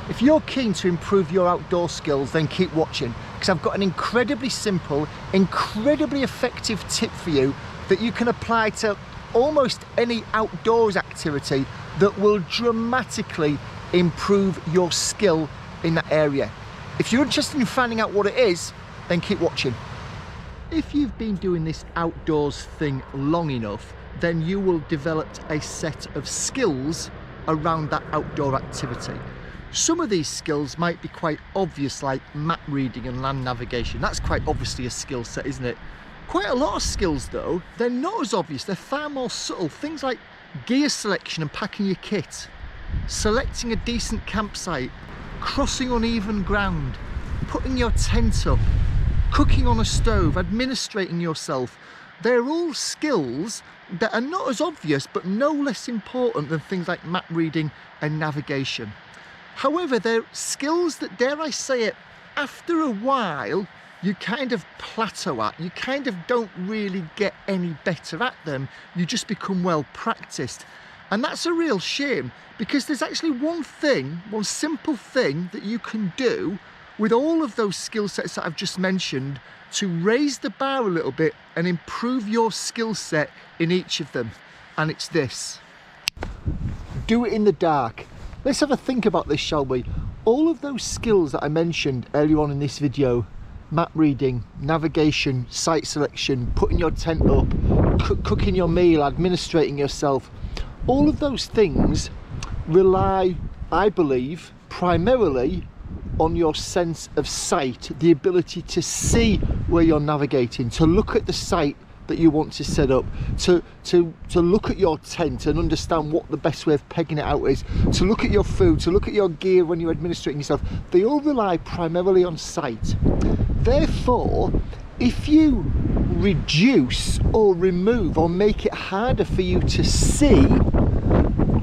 If you're keen to improve your outdoor skills, then keep watching, because I've got an incredibly simple, incredibly effective tip for you that you can apply to almost any outdoors activity that will dramatically improve your skill in that area. If you're interested in finding out what it is, then keep watching. If you've been doing this outdoors thing long enough, then you will develop a set of skills around that outdoor activity. Some of these skills might be quite obvious, like map reading and land navigation. That's quite obviously a skill set, isn't it? Quite a lot of skills though, they're not as obvious, they're far more subtle. Things like gear selection and packing your kit, selecting a decent campsite, crossing uneven ground, putting your tent up, cooking on a stove, administrating yourself. They're all skills that are not as obvious but no less important than things like map reading and navigation. However, they're skills that, dare I say it, after a while you kind of plateau at. You kind of don't really get any better at them, you just become well practiced. And that's a real shame, because there's actually one simple thing that you can do with all of those skill sets that I've just mentioned to raise the bar a little bit and improve your skill set in each of them. And it's this: do it in the dark. Let's have a think about this, shall we? All of those skills that I mentioned earlier on in this video, map reading, navigation, site selection, putting your tent up, cooking your meal, administrating yourself, all of those things rely, I believe, primarily on your sense of sight, the ability to see where you're navigating, to look at the site that you want to set up, to look at your tent and understand what the best way of pegging it out is, to look at your food, to look at your gear when you're administrating yourself. They all rely primarily on sight. Therefore, if you reduce or remove or make it harder for you to see,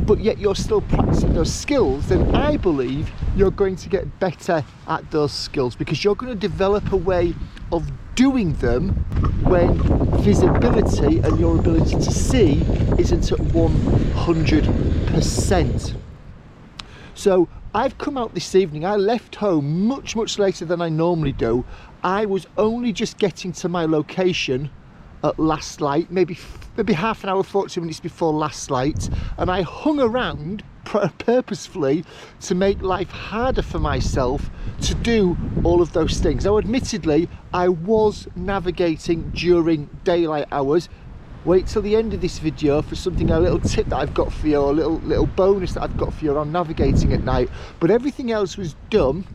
but yet you're still practicing those skills, then I believe you're going to get better at those skills, because you're going to develop a way of doing them when visibility and your ability to see isn't at 100%. So I've come out this evening. I left home much later than I normally do. I was only just getting to my location at last light, maybe half an hour, 40 minutes before last light, and I hung around purposefully to make life harder for myself to do all of those things. Now, admittedly, I was navigating during daylight hours. Wait till the end of this video for something, a little tip that I've got for you, a little bonus that I've got for you on navigating at night. But everything else was done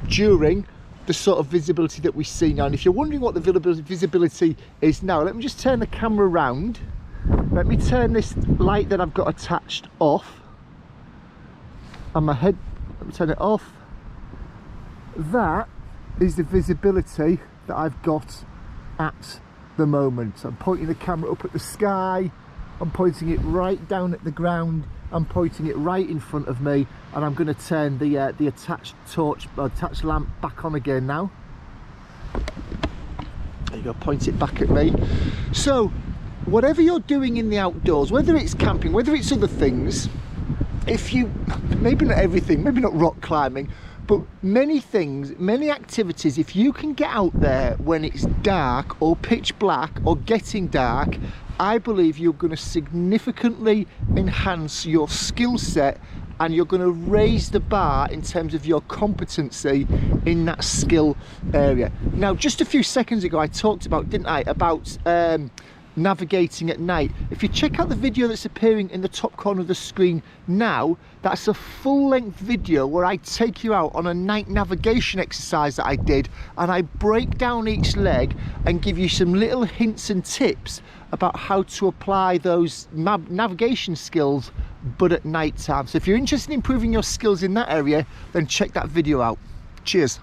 during the sort of visibility that we see now. And if you're wondering what the visibility is now, let me just turn the camera around. Let me turn this light that I've got attached off, and my head, let me turn it off. That is the visibility that I've got at the moment. So I'm pointing the camera up at the sky, I'm pointing it right down at the ground, I'm pointing it right in front of me, and I'm going to turn the attached torch, attached lamp back on again now. There you go, point it back at me. So whatever you're doing in the outdoors, whether it's camping, whether it's other things, if you, maybe not everything, maybe not rock climbing, but many things, many activities, if you can get out there when it's dark or pitch black or getting dark, I believe you're going to significantly enhance your skill set, and you're going to raise the bar in terms of your competency in that skill area. Now, just a few seconds ago I talked about, didn't I, about navigating at night. If you check out the video that's appearing in the top corner of the screen now, that's a full-length video where I take you out on a night navigation exercise that I did, and I break down each leg and give you some little hints and tips about how to apply those navigation skills, but at night time. So if you're interested in improving your skills in that area, then check that video out. Cheers.